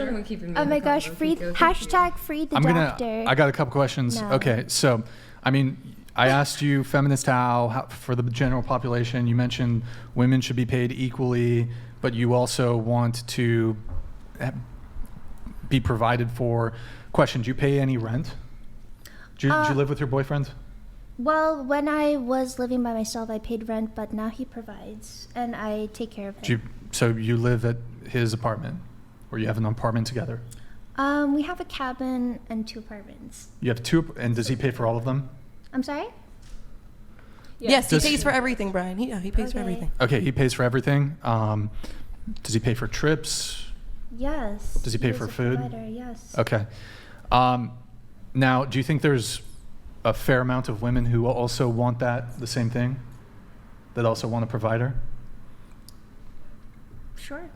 Everyone keeping me Oh in my the gosh, convo. free Keep going. hashtag free the doctor. I got a couple questions. No. Okay, so, I mean, I asked you, feminist how, for the general population, you mentioned women should be paid equally, but you also want to be provided for. Question, do you pay any rent? Do you live with your boyfriend? Well, when I was living by myself, I paid rent, but now he provides, and I take care of him. So you live at his apartment, or you have an apartment together? We have a cabin and 2 apartments. You have 2, and does he pay for all of them? I'm sorry? Yes, he pays for everything, Brian. He pays for everything. Okay, he pays for everything. Does he pay for trips? Yes. Does he pay for is a food? provider, yes. Okay. Now, do you think there's a fair amount of women who also want the same thing? That also want a provider? Sure.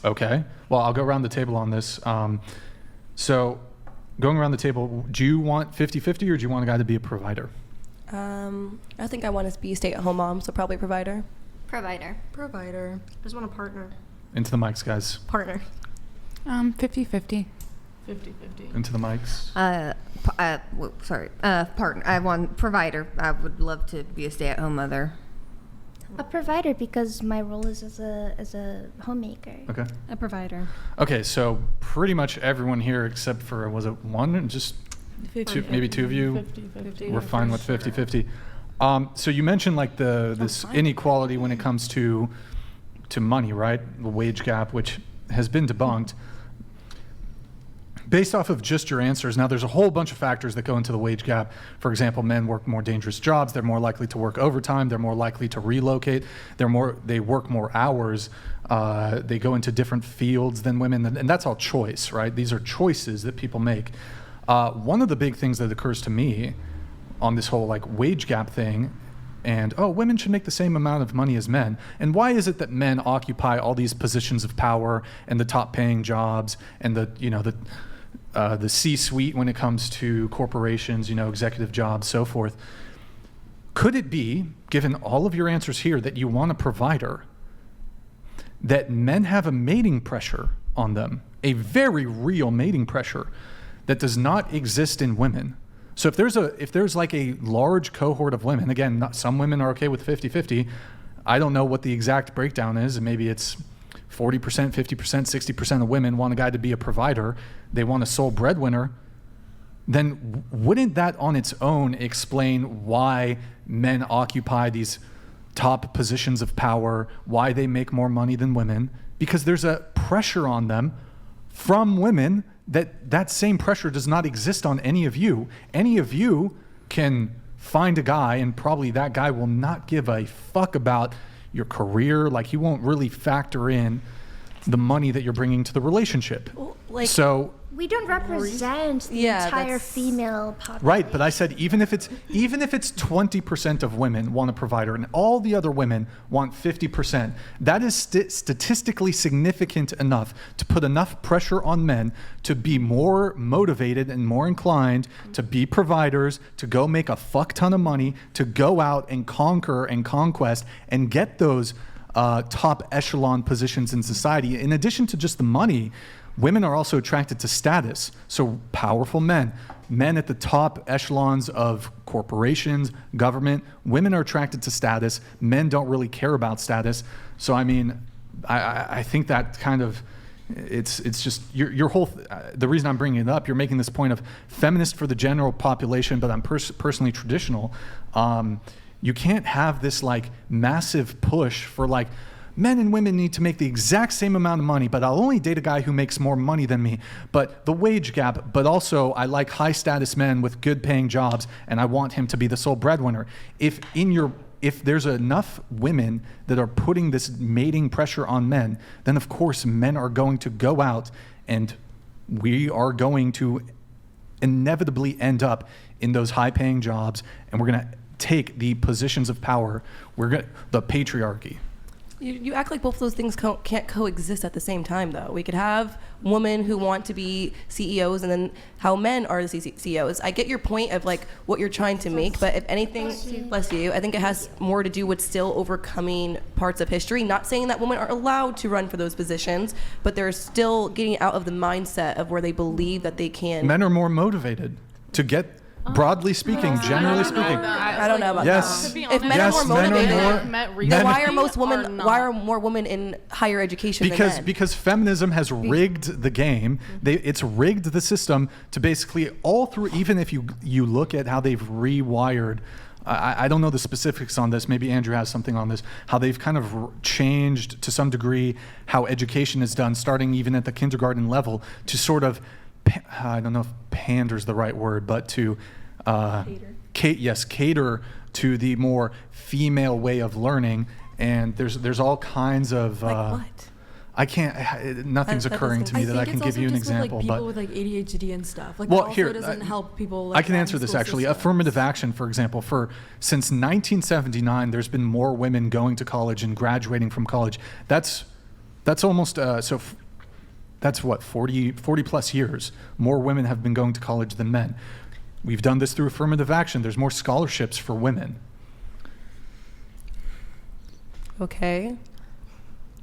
Okay. Well, I'll go around the table on this. So, going around the table, do you want 50-50 or do you want a guy to be a provider? I think I want to be a stay-at-home mom, so probably provider. Provider. I just want a partner. Into the mics, guys. Partner. 50-50. 50-50. Into the mics. Partner. I want provider. I would love to be a stay-at-home mother. A provider, because my role is as a homemaker. Okay. A provider. Okay, so pretty much everyone here except for, was it one? Just 2, maybe 2 of you? 50-50. We're fine with 50-50. So you mentioned like this inequality when it comes to money, right? The wage gap, which has been debunked. Based off of just your answers, now there's a whole bunch of factors that go into the wage gap. For example, men work more dangerous jobs. They're more likely to work overtime. They're more likely to relocate. They work more hours. They go into different fields than women, and that's all choice, right? These are choices that people make. One of the big things that occurs to me on this whole like wage gap thing, and women should make the same amount of money as men. And why is it that men occupy all these positions of power and the top paying jobs and the C-suite when it comes to corporations, executive jobs, so forth? Could it be, given all of your answers here, that you want a provider, that men have a mating pressure on them, a very real mating pressure that does not exist in women? So if there's like a large cohort of women, again, some women are okay with 50-50. I don't know what the exact breakdown is. Maybe it's 40%, 50%, 60% of women want a guy to be a provider. They want a sole breadwinner. Then wouldn't that on its own explain why men occupy these top positions of power, why they make more money than women? Because there's a pressure on them from women that same pressure does not exist on any of you. Any of you can find a guy, and probably that guy will not give a fuck about your career. Like, he won't really factor in the money that you're bringing to the relationship. So We don't represent the entire female population. right, but I said even if it's 20% of women want a provider and all the other women want 50%, that is statistically significant enough to put enough pressure on men to be more motivated and more inclined to be providers, to go make a fuck ton of money, to go out and conquer and conquest and get those top echelon positions in society. In addition to just the money, women are also attracted to status. So powerful men at the top echelons of corporations, government, women are attracted to status. Men don't really care about status. So I mean, I think that kind of, it's just your whole, the reason I'm bringing it up, you're making this point of feminist for the general population, but I'm personally traditional. You can't have this like massive push for like, men and women need to make the exact same amount of money, but I'll only date a guy who makes more money than me. But the wage gap, but also I like high status men with good paying jobs and I want him to be the sole breadwinner. If there's enough women that are putting this mating pressure on men, then of course men are going to go out and we are going to inevitably end up in those high paying jobs, and we're going to take the positions of power. The patriarchy. You act like both of those things can't coexist at the same time, though. We could have women who want to be CEOs and then how men are the CEOs. I get your point of like what you're trying to make, but if anything, bless you, I think it has more to do with still overcoming parts of history. Not saying that women are allowed to run for those positions, but they're still getting out of the mindset of where they believe that they can. Men are more motivated to get, broadly speaking, generally speaking. I don't know about Yes. that. If men Yes, are more men are motivated, more- then why are more women in higher education than men? Because feminism has rigged the game. It's rigged the system to basically all through. Even if you look at how they've rewired. I don't know the specifics on this. Maybe Andrew has something on this. How they've kind of changed to some degree how education is done, starting even at the kindergarten level, to sort of, I don't know if pander's the right word, but to cater to the more female way of learning. And there's all kinds of Like what? I can't. Nothing's That occurring to me that I can give you an example. Like people but with like ADHD and stuff. Like well, that also here doesn't help people. Like I can that in answer this school actually. systems. Affirmative action, for example, since 1979, there's been more women going to college and graduating from college. That's almost that's what 40 plus years. More women have been going to college than men. We've done this through affirmative action. There's more scholarships for women. Okay.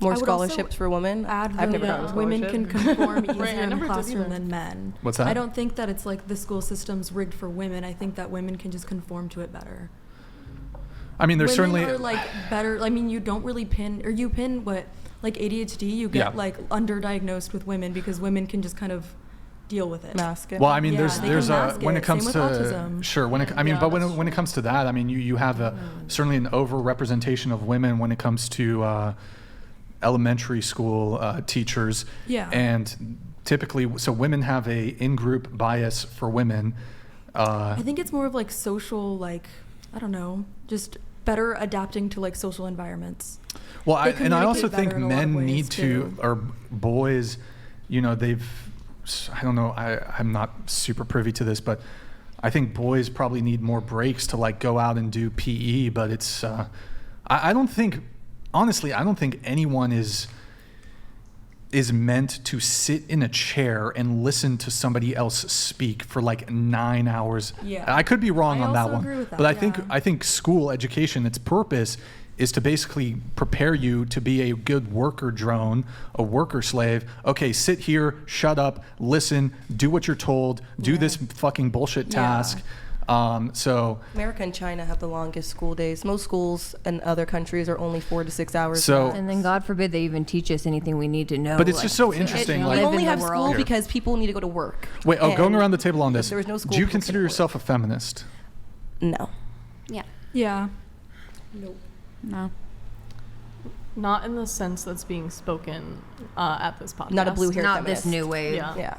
More I would scholarships also for women. Add I've never that gotten a women can conform easier Right, I in the never did classroom either. than men. What's that? I don't think that it's like the school system's rigged for women. I think that women can just conform to it better. I mean, there's Women certainly are like better. I mean, you don't really pin, or you pin what, like ADHD. You get Yeah. like underdiagnosed with women because women can just kind of deal with it. Mask it. Well, I mean, Yeah, they there's can a mask when it it. comes Same to with autism. sure I mean, Yeah, but that's when it comes to that, I mean, you have certainly an overrepresentation of women when it comes to elementary school teachers. Yeah. And typically, so women have a in-group bias for women. I think it's more of like social, like, I don't know, just better adapting to like social environments. Well, They and I communicate also think better in a lot of men ways, need to, too. or boys, you know, I don't know, I'm not super privy to this, but I think boys probably need more breaks to like go out and do PE, but it's, I don't think, honestly, I don't think anyone is meant to sit in a chair and listen to somebody else speak for like 9 hours. Yeah. I could be wrong I on that also one, agree with that, but yeah. I think school education, its purpose is to basically prepare you to be a good worker drone, a worker slave. Okay, sit here, shut up, listen, do what you're told, do this fucking bullshit Yeah. task. So America and China have the longest school days. Most schools in other countries are only 4 to 6 hours. So- And then God forbid they even teach us anything we need to know. But it's like, just so to interesting, live like- we in only the have world. school because people need to go to work. wait, going And around the table on if this, there was no school, do you people consider couldn't work. yourself a feminist? No. Yeah. Yeah. No. Not in the sense that's being spoken at this podcast. Not a blue hair Not feminist. this new wave. Yeah. Yeah.